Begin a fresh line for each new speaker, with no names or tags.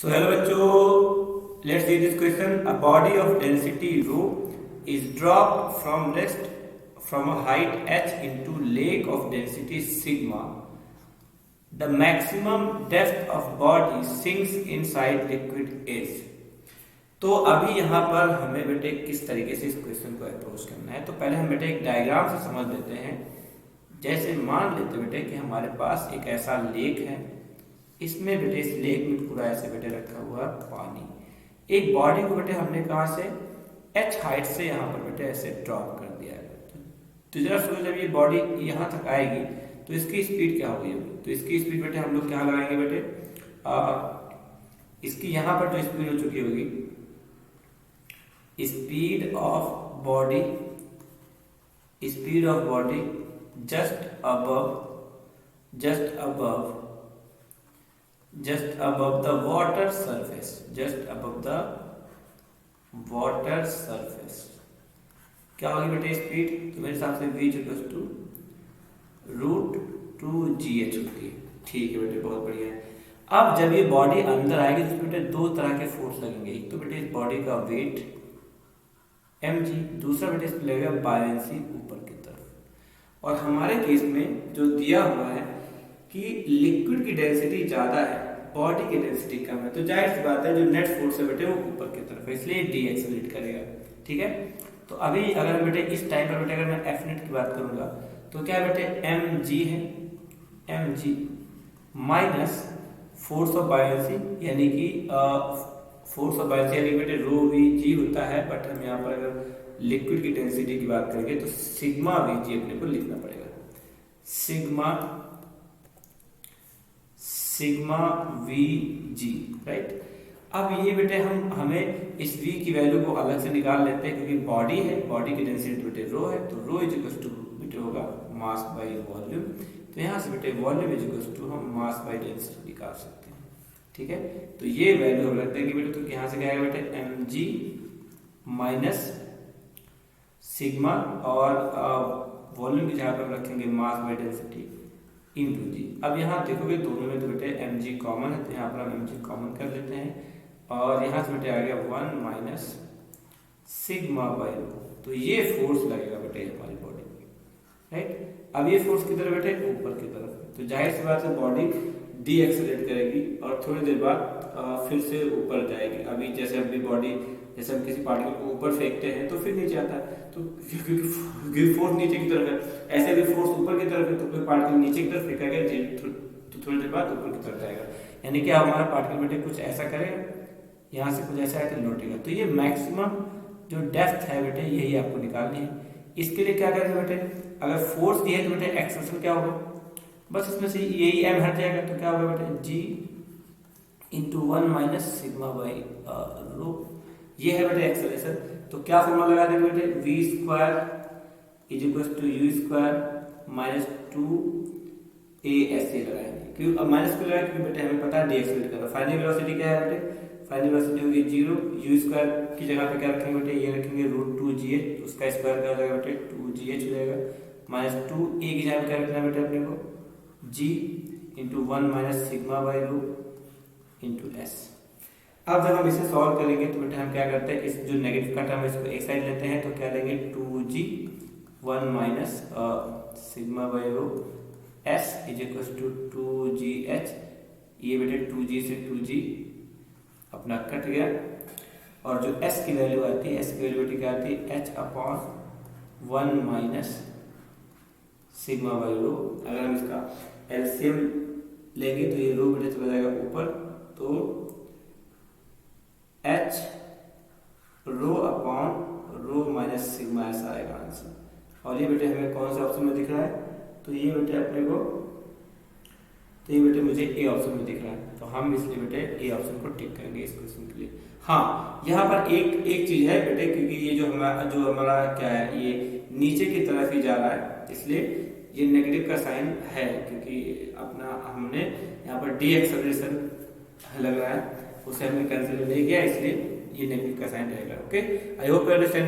So hello बच्चों, let's see this question. A body of density rho is dropped from a height h into lake of density sigma. The maximum depth of body sinks inside liquid is. तो अभी यहाँ पर हमें बेटे किस तरीके से इस क्वेश्चन को अप्रोच करना है, तो पहले हम बेटे एक डायग्राम से समझ लेते हैं। जैसे मान लेते बेटे कि हमारे पास एक ऐसा लेक है, इसमें बेटे इस लेक में पूरा ऐसे बेटे रखा हुआ पानी, एक बॉडी को बेटे हमने कहा से h हाइट से यहाँ पर बेटे ऐसे ड्रॉप कर दिया है। तो जरा सोचो, जब ये बॉडी यहाँ तक आएगी तो इसकी स्पीड क्या होगी? तो इसकी स्पीड बेटे हम लोग क्या लगाएंगे बेटे, इसकी यहाँ पर जो स्पीड हो चुकी होगी, speed of body just above the water surface, क्या होगी बेटे स्पीड? तो मेरे हिसाब से v इक्वल्स टू √2gh होती है। ठीक है बेटे, बहुत बढ़िया है। अब जब ये बॉडी अंदर आएगी तो बेटे दो तरह के फोर्स लगेंगे। एक तो बेटे इस बॉडी का वेट mg, दूसरा बेटे इस पर लगेगा बायनेंसी ऊपर की तरफ। और हमारे केस में जो दिया हुआ है कि लिक्विड की डेंसिटी ज्यादा है, बॉडी की डेंसिटी कम है, तो जाहिर सी बात है जो नेट फोर्स है बेटे वो ऊपर की तरफ है, इसलिए डी एक्सेलरेट करेगा। ठीक है, तो अभी अगर बेटे इस टाइम पर बेटे अगर मैं एफ नेट की बात करूंगा तो क्या बेटे एम जी है, m g minus force of buoyancy यानी कि फोर्स ऑफ बायनेंसी यानी बेटे रो वी जी होता है, बट हम यहाँ पर अगर लिक्विड की डेंसिटी की बात करेंगे तो सिग्मा वी जी अपने को लिखना पड़ेगा। Sigma we ji, right. अब ये बेटे हमें इस v की वैल्यू को अलग से निकाल लेते हैं, क्योंकि बॉडी है, बॉडी की डेंसिटी बेटे रो है, तो रो इज इक्वल्स टू बेटे होगा मास बाई वॉल्यूम। तो यहाँ से बेटे वॉल्यूम इज इक्वल्स टू हम मास बाई डेंसिटी निकाल सकते हैं। ठीक है, तो ये वैल्यू हम रखते हैं कि बेटे, तो यहाँ से क्या आएगा बेटे एम जी माइनस सिग्मा और वॉल्यूम की जगह पर हम रखेंगे मास बाई डेंसिटी इंटू जी। अब यहाँ देखोगे दोनों में तो बेटे एम जी कॉमन है, तो यहाँ पर हम एम जी कॉमन कर लेते हैं और यहाँ से बेटे आ गया 1 माइनस सिग्मा बाई रो। तो ये फोर्स लगेगा बेटे हमारी बॉडी में, राइट। अब ये फोर्स किधर बेटे ऊपर की तरफ है, तो जाहिर सी बात है बॉडी डी एक्सेलरेट करेगी और थोड़ी देर बाद फिर से ऊपर जाएगी। अभी जैसे अभी बॉडी जैसे हम किसी पार्टिकल को ऊपर फेंकते हैं तो फिर नीचे आता है, तो क्योंकि फोर्स नीचे की तरफ है, ऐसे भी फोर्स ऊपर की तरफ है, तो कोई पार्टिकल नीचे की तरफ फेंका गया तो थोड़ी देर बाद ऊपर की तरफ जाएगा। यानी कि हमारा पार्टिकल बेटे कुछ ऐसा करेगा, यहाँ से कुछ ऐसा है तो लौटेगा। तो ये मैक्सिमम जो डेप्थ है बेटे यही आपको निकालनी है। इसके लिए क्या करेंगे बेटे, अगर फोर्स दिया है तो बेटे एक्सेलरेशन क्या होगा, बस इसमें से यही m हट जाएगा, तो क्या होगा बेटे g into 1 minus sigma by रो। ये है बेटे एक्सेलरेशन। तो क्या फॉर्मूला लगा देंगे बेटे, v square is equal to u square minus 2a ऐसे लगाएंगे, क्योंकि अब माइनस क्यों लगाया, क्योंकि बेटे हमें पता है डी एक्सेलरेट करना। फाइनल वेलोसिटी क्या है बेटे, फाइनल वेलोसिटी होगी 0, u स्क्वायर की जगह पे क्या रखेंगे बेटे, ये रखेंगे √2gh, तो उसका स्क्वायर क्या हो जाएगा बेटे 2gh हो जाएगा, माइनस 2a की जगह पे क्या रखना है बेटे अपने को g into 1 minus sigma by rho into S. अब जब हम इसे सॉल्व करेंगे तो बेटे हम क्या करते हैं, इस जो नेगेटिव का टर्म है इसको एक साइड लेते हैं, तो क्या लेंगे 2g 1 minus sigma by rho s is equal to 2gh। ये बेटे 2g से 2g अपना कट गया, और जो s की वैल्यू आती है, s की वैल्यू बेटे क्या आती है h upon 1 minus sigma by रो। अगर हम इसका एलसीएम लेंगे तो ये रो बेटे चला जाएगा ऊपर, तो h rho upon rho minus sigma ऐसा आएगा आंसर। और ये बेटे हमें कौन से ऑप्शन में दिख रहा है, तो ये बेटे अपने को, तो ये बेटे मुझे ए ऑप्शन में दिख रहा है, तो हम इसलिए बेटे ए ऑप्शन को टिक करेंगे इस क्वेश्चन के लिए। हाँ, यहाँ पर एक चीज है बेटे, क्योंकि ये जो हमारा क्या है, ये नीचे की तरफ ही जा रहा है, इसलिए ये नेगेटिव का साइन है, क्योंकि अपना हमने यहाँ पर डी एक्सेलरेशन लग रहा है, उसे हमने कैंसिल नहीं किया, इसलिए ये नेगेटिव का साइन रहेगा। Okay, I hope you understand.